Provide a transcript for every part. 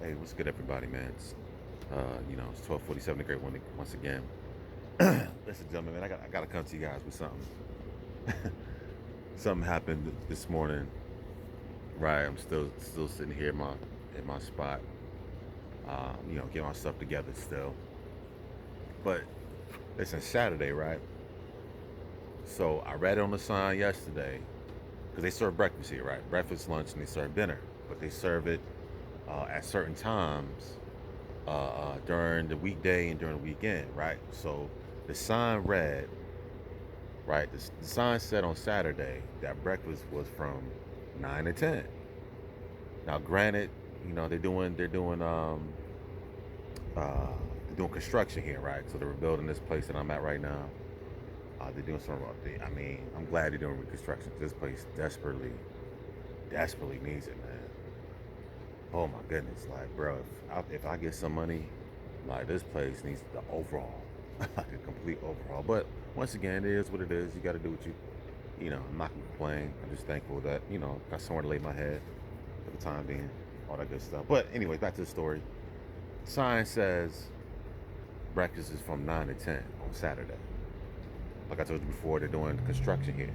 Hey, what's good, everybody, man? It's 12:47. The great one once again. Listen, gentlemen, man, I gotta come to you guys with something. Something happened this morning. Right, I'm still sitting here in my spot. Getting my stuff together still. But listen, Saturday, right? So I read it on the sign yesterday because they serve breakfast here, right? Breakfast, lunch, and they serve dinner, but they serve it at certain times during the weekday and during the weekend, right? So the sign read, right? The sign said on Saturday that breakfast was from 9 to 10. Now, granted, they're doing construction here, right? So they're rebuilding this place that I'm at right now. They're doing some. I mean, I'm glad they're doing reconstruction. This place desperately needs it, man. Oh my goodness, like, bro, if I get some money, like, this place needs the overhaul, like a complete overhaul. But once again, it is what it is. You got to do what I'm not gonna complain. I'm just thankful that got somewhere to lay my head for the time being, all that good stuff. But anyway, back to the story. Sign says breakfast is from 9 to 10 on Saturday. Like I told you before, they're doing construction here.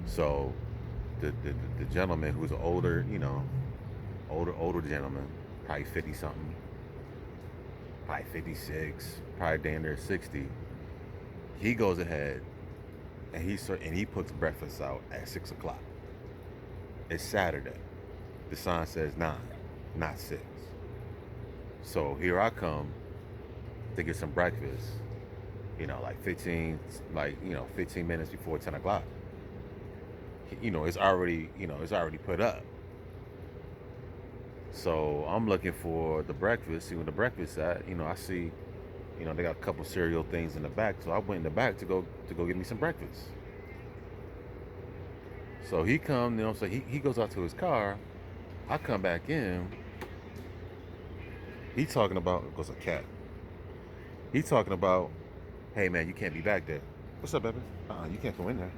So the gentleman who's an older gentleman, probably 50 something, probably 56, probably damn near 60. He goes ahead and he puts breakfast out at 6 o'clock. It's Saturday. The sign says 9, not 6. So here I come to get some breakfast. 15 minutes before 10 o'clock. It's already put up. So I'm looking for the breakfast. See where the breakfast at. I see. They got a couple cereal things in the back. So I went in the back to go get me some breakfast. So he come. So he goes out to his car. I come back in. He talking about goes a cat. He talking about, hey man, you can't be back there. What's up, baby? You can't go in there.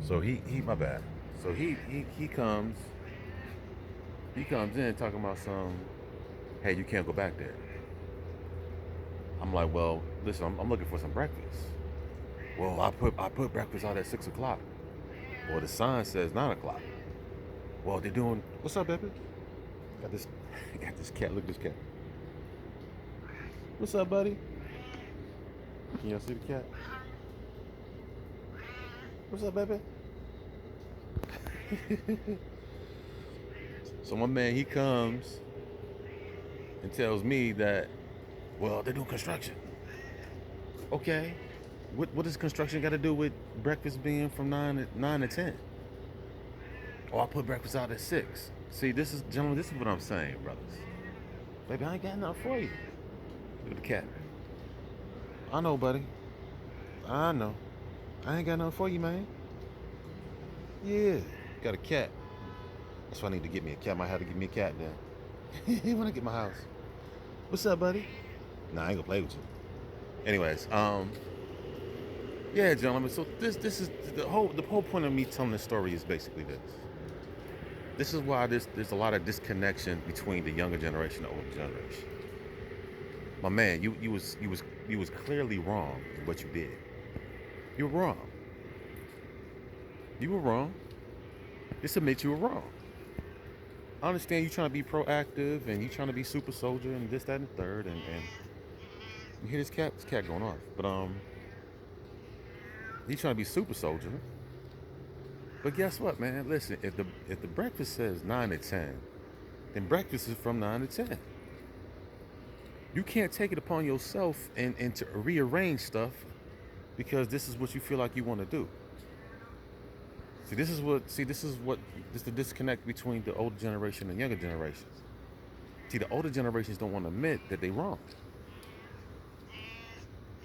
So he my bad. So he comes in talking about some, hey, you can't go back there. I'm like, well, listen, I'm looking for some breakfast. Well, I put breakfast out at 6 o'clock. Well, the sign says 9 o'clock. Well, they're doing. What's up, baby? Got this got this cat. Look at this cat. What's up, buddy? Can y'all see the cat? What's up, baby? So my man, he comes and tells me that, well, they're doing construction. Okay, what does construction got to do with breakfast being from 9 to 10? Oh, I put breakfast out at 6. See, gentlemen, this is what I'm saying, brothers. Baby, I ain't got nothing for you. Look at the cat. I know, buddy. I know. I ain't got nothing for you, man. Yeah, got a cat. That's why I need to get me a cat. Might have to get me a cat then. When I get my house. What's up, buddy? Nah, I ain't gonna play with you. Anyways, yeah, gentlemen. So this is the whole point of me telling this story is basically this. This is why there's a lot of disconnection between the younger generation and the older generation. My man, you was clearly wrong in what you did. You were wrong. You were wrong. Just admit you were wrong. I understand you trying to be proactive and you trying to be super soldier and this, that, and the third, and you hear this cat going off. But he trying to be super soldier. But guess what, man? Listen, if the breakfast says 9 to 10, then breakfast is from 9 to 10. You can't take it upon yourself and to rearrange stuff because this is what you feel like you want to do. This is the disconnect between the older generation and younger generations. See, the older generations don't want to admit that they wrong.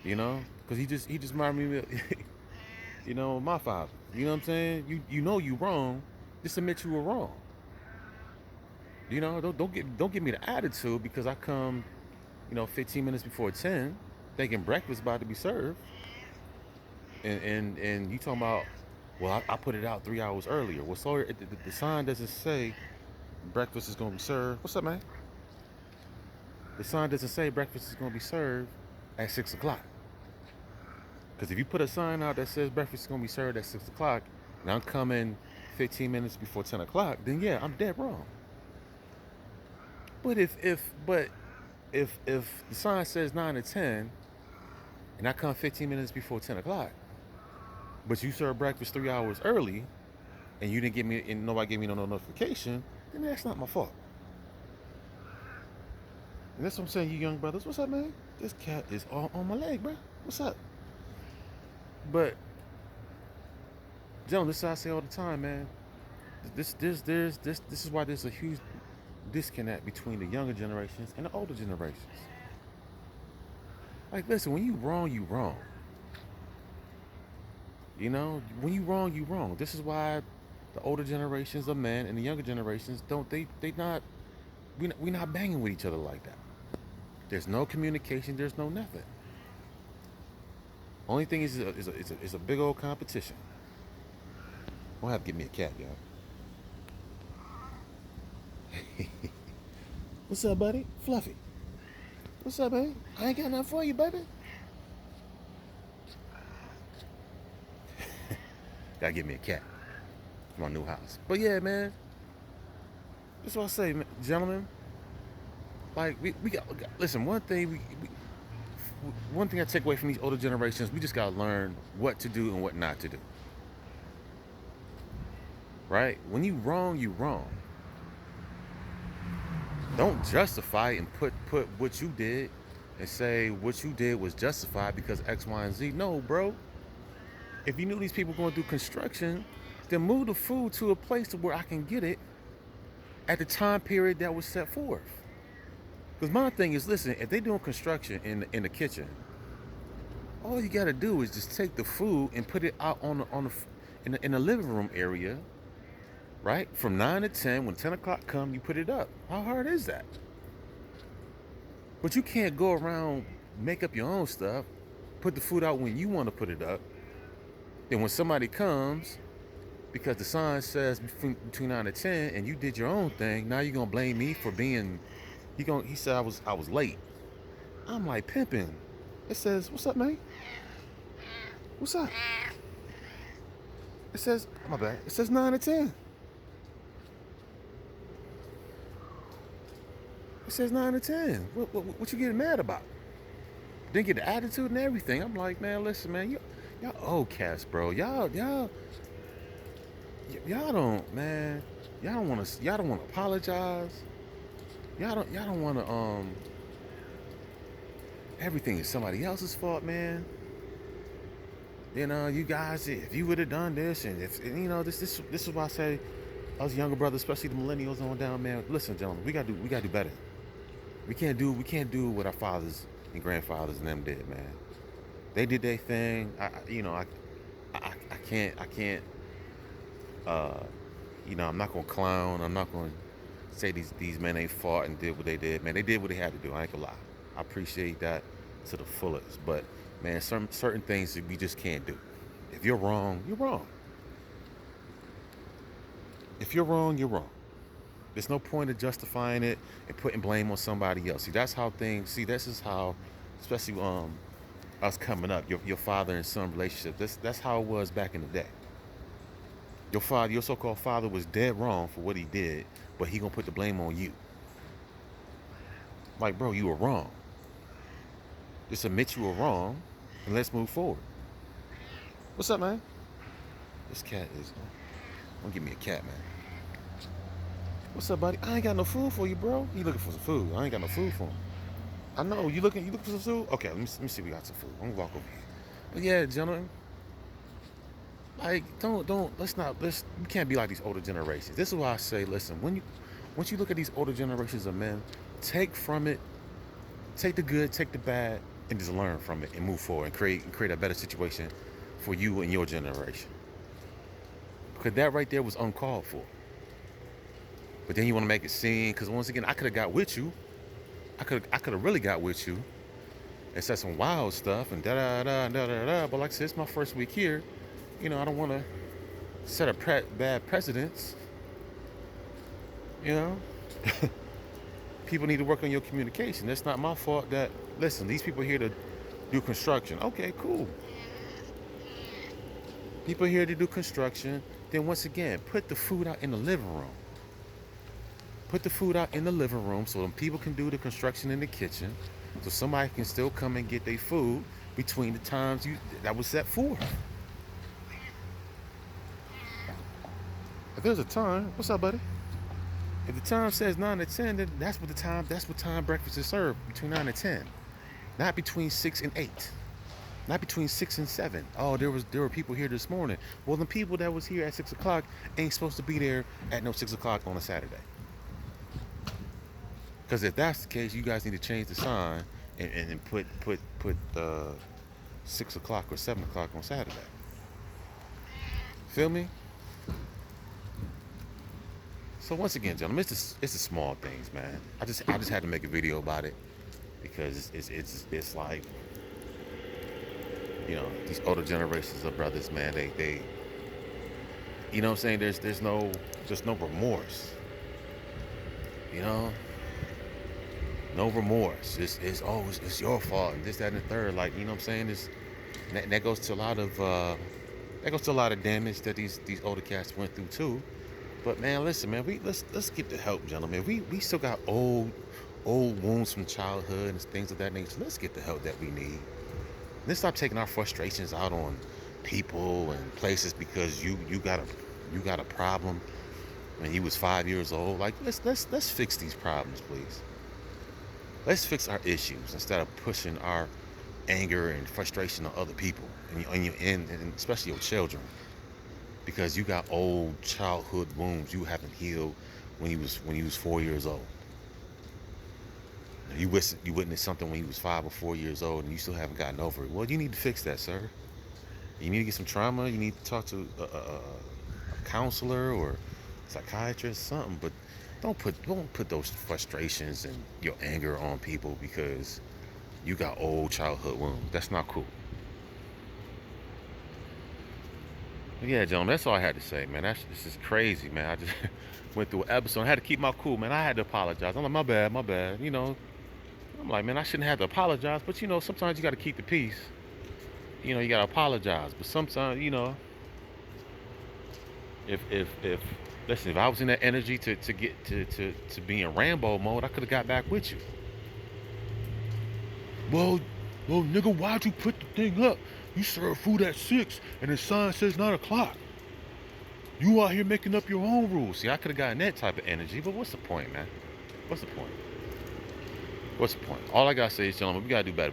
Because he just reminded me of, my father. You know what I'm saying? You wrong. Just admit you were wrong. Don't give me the attitude because I come, 15 minutes before 10, thinking breakfast about to be served, and you talking about, Well, I put it out 3 hours earlier. Well, sorry, the sign doesn't say breakfast is gonna be served. What's up, man? The sign doesn't say breakfast is gonna be served at 6 o'clock. Because if you put a sign out that says breakfast is gonna be served at 6 o'clock, and I'm coming 15 minutes before 10 o'clock, then yeah, I'm dead wrong. But if the sign says 9 to 10, and I come 15 minutes before 10 o'clock, but you serve breakfast 3 hours early, and you didn't give me, and nobody gave me no notification, then that's not my fault. And that's what I'm saying, you young brothers. What's up, man? This cat is all on my leg, bro. What's up? But, gentlemen, this is what I say all the time, man. This is why there's a huge disconnect between the younger generations and the older generations. Like, listen, when you wrong, you wrong. You know, when you wrong, you wrong. This is why the older generations of men and the younger generations don't they not we not banging with each other like that. There's no communication. There's no nothing. Only thing is a big old competition. I'm gonna have to get me a cat, y'all. What's up, buddy? Fluffy. What's up, man? I ain't got nothing for you, baby. Gotta get me a cat for my new house. But yeah, man, that's what I say, man, gentlemen. Like we got listen. One thing I take away from these older generations, we just gotta learn what to do and what not to do. Right? When you wrong, you wrong. Don't justify and put what you did and say what you did was justified because X, Y, and Z. No, bro. If you knew these people going through construction, then move the food to a place to where I can get it at the time period that was set forth. Because my thing is, listen, if they're doing construction in the kitchen, all you gotta do is just take the food and put it out in the living room area, right? From 9 to 10, when 10 o'clock come, you put it up. How hard is that? But you can't go around, make up your own stuff, put the food out when you want to put it up. Then when somebody comes, because the sign says between 9 to 10, and you did your own thing, now you're gonna blame me for being. He said I was late. I'm like, pimping. It says, what's up, man? What's up? It says, my bad. It says 9 to 10. It says 9 to 10. What you getting mad about? Didn't get the attitude and everything. I'm like, man, listen, man, y'all old cats, bro. Y'all don't, man. Y'all don't want to apologize. Y'all don't want to everything is somebody else's fault, man. You know, you guys, if you would have done this, and if this is why I say us younger brothers, especially the millennials on down, man. Listen, gentlemen, we gotta do better. We can't do what our fathers and grandfathers and them did, man. They did their thing. I can't. I'm not gonna clown. I'm not gonna say these men ain't fought and did what they did. Man, they did what they had to do. I ain't gonna lie. I appreciate that to the fullest. But man, certain things that we just can't do. If you're wrong, you're wrong. If you're wrong, you're wrong. There's no point of justifying it and putting blame on somebody else. See, that's how things. See, this is how, especially us coming up, your father and son relationship. That's how it was back in the day. Your so-called father, was dead wrong for what he did, but he gonna put the blame on you. Like, bro, you were wrong. Just admit you were wrong, and let's move forward. What's up, man? This cat is. Don't give me a cat, man. What's up, buddy? I ain't got no food for you, bro. You looking for some food? I ain't got no food for him. I know you looking for some food. Okay, let me see. If we got some food. I'm gonna walk over here. But yeah, gentlemen. Like, we can't be like these older generations. This is why I say, listen, once you look at these older generations of men, take from it, take the good, take the bad, and just learn from it and move forward and create a better situation for you and your generation. Because that right there was uncalled for. But then you want to make it seem, because once again, I could have got with you. I could have really got with you and said some wild stuff and da da da da da da. But like I said, it's my first week here. I don't want to set a bad precedents. You know, people need to work on your communication. That's not my fault. That listen, these people here to do construction. Okay, cool. People here to do construction. Then once again, put the food out in the living room. Put the food out in the living room so people can do the construction in the kitchen. So somebody can still come and get their food between the times that was set for. If there's a time, what's up, buddy? If the time says 9 to 10, then that's what time breakfast is served, between 9 and 10. Not between 6 and 8. Not between 6 and 7. Oh, there were people here this morning. Well, the people that was here at 6 o'clock ain't supposed to be there at no 6 o'clock on a Saturday. Because if that's the case, you guys need to change the sign and put 6 o'clock or 7 o'clock on Saturday. Feel me? So once again, gentlemen, it's the small things, man. I just had to make a video about it because it's like, you know, these older generations of brothers, man, they you know what I'm saying, there's no remorse. You know? No remorse. It's your fault and this, that, and the third. Like, you know what I'm saying? That goes to a lot of damage that these older cats went through too. But man, listen, man, let's get the help, gentlemen. We still got old wounds from childhood and things of that nature. Let's get the help that we need. Let's stop taking our frustrations out on people and places because you got a problem when you was 5 years old. Like let's fix these problems, please. Let's fix our issues instead of pushing our anger and frustration on other people and especially your children. Because you got old childhood wounds you haven't healed when you was 4 years old. You witnessed something when you was 5 or 4 years old and you still haven't gotten over it. Well, you need to fix that, sir. You need to get some trauma. You need to talk to a counselor or psychiatrist, something. But don't put those frustrations and your anger on people because you got old childhood wounds. That's not cool. Yeah, gentlemen, that's all I had to say, man. This is crazy, man. I just went through an episode. I had to keep my cool, man. I had to apologize. I'm like, my bad. You know, I'm like, man, I shouldn't have to apologize. But, you know, sometimes you got to keep the peace. You know, you got to apologize. But sometimes, you know, if listen, if I was in that energy to get to be in Rambo mode, I could have got back with you. Well, nigga, why'd you put the thing up? You serve food at 6 and the sign says 9 o'clock. You out here making up your own rules. See, I could have gotten that type of energy, but what's the point, man? What's the point? What's the point? All I gotta say is, gentlemen, we gotta do better.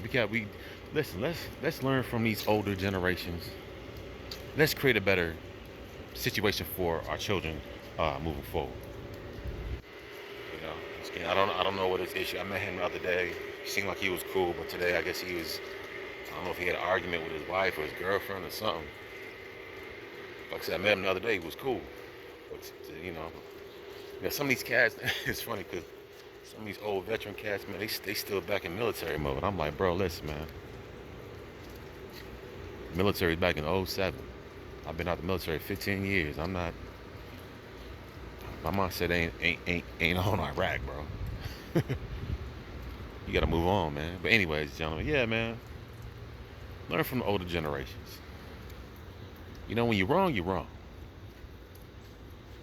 Listen, let's learn from these older generations. Let's create a better situation for our children moving forward. You know, I don't know what his issue. I met him the other day. He seemed like he was cool, but today I guess he was. I don't know if he had an argument with his wife or his girlfriend or something. Like I said, I met him the other day. He was cool. But, you know, some of these cats, it's funny because some of these old veteran cats, man, they still back in military mode. I'm like, bro, listen, man. Military back in '07. I've been out the military 15 years. I'm not. My mindset ain't on Iraq, bro. You gotta move on, man. But anyways, gentlemen, yeah, man. Learn from the older generations. You know, when you're wrong, you're wrong.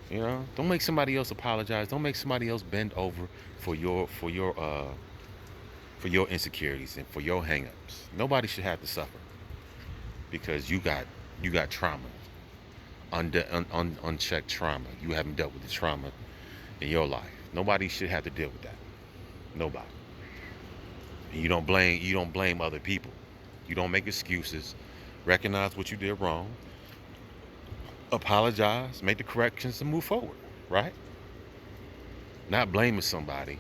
You know, don't make somebody else apologize. Don't make somebody else bend over for your insecurities and for your hangups. Nobody should have to suffer because you got trauma, unchecked trauma. You haven't dealt with the trauma in your life. Nobody should have to deal with that. Nobody. And you don't blame other people. You don't make excuses. Recognize what you did wrong. Apologize, make the corrections, and move forward, right? Not blaming somebody.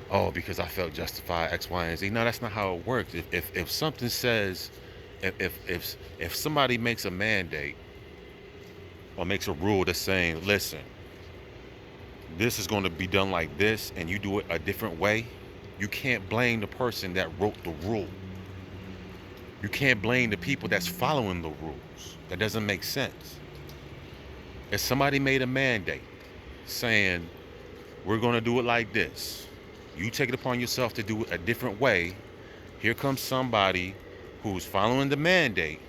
Oh, because I felt justified X, Y, and Z. No, that's not how it works. If something says, if somebody makes a mandate or makes a rule that's saying, listen, this is going to be done like this, and you do it a different way, you can't blame the person that wrote the rule. You can't blame the people that's following the rules. That doesn't make sense. If somebody made a mandate saying, we're going to do it like this, you take it upon yourself to do it a different way, here comes somebody who's following the mandate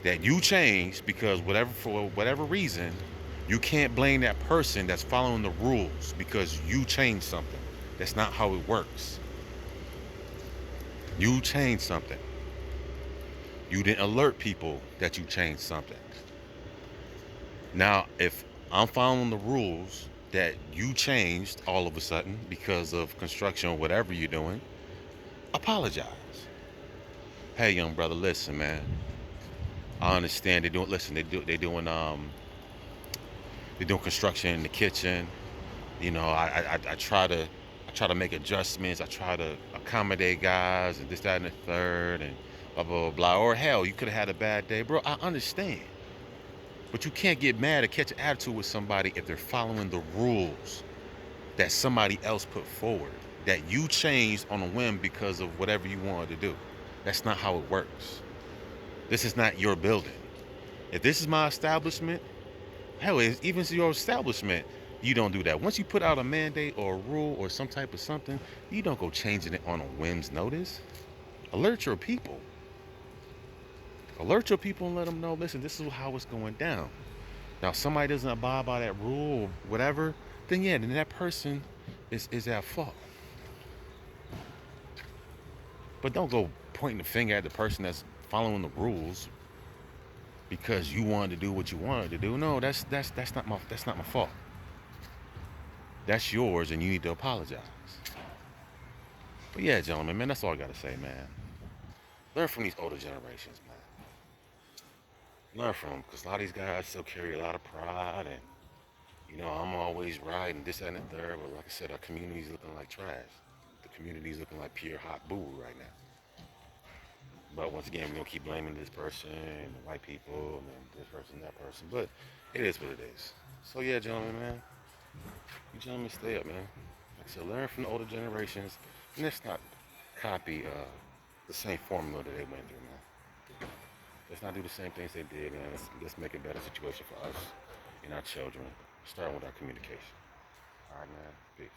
that you changed because for whatever reason, you can't blame that person that's following the rules because you changed something. That's not how it works. You changed something. You didn't alert people that you changed something. Now, if I'm following the rules that you changed all of a sudden because of construction or whatever you're doing, apologize. Hey, young brother, listen, man. I understand they doing. Listen, they're doing construction in the kitchen. You know, I try to make adjustments. I try to accommodate guys and this, that, and the third, and blah blah blah. Blah. Or hell, you could have had a bad day, bro. I understand, but you can't get mad or catch an attitude with somebody if they're following the rules that somebody else put forward that you changed on a whim because of whatever you wanted to do. That's not how it works. This is not your building. If this is my establishment, hell, even if it's your establishment, you don't do that. Once you put out a mandate or a rule or some type of something, you don't go changing it on a whim's notice. Alert your people. Alert your people and let them know, listen, this is how it's going down. Now, if somebody doesn't abide by that rule or whatever, then yeah, then that person is at fault. But don't go pointing the finger at the person that's following the rules because you wanted to do what you wanted to do. No, that's not my fault. That's yours, and you need to apologize. But yeah, gentlemen, man, that's all I gotta say, man. Learn from these older generations, man. Learn from them, because a lot of these guys still carry a lot of pride, and you know, I'm always right, and this, that, and the third. But like I said, our community's looking like trash. The community's looking like pure hot boo right now. But once again, we're gonna keep blaming this person and the white people and then this person, that person. But it is what it is. So yeah, gentlemen, man, you gentlemen stay up, man. Like I said, learn from the older generations, and let's not copy the same formula that they went through, man. Let's not do the same things they did, man. Let's make a better situation for us and our children, starting with our communication. All right, man. Peace.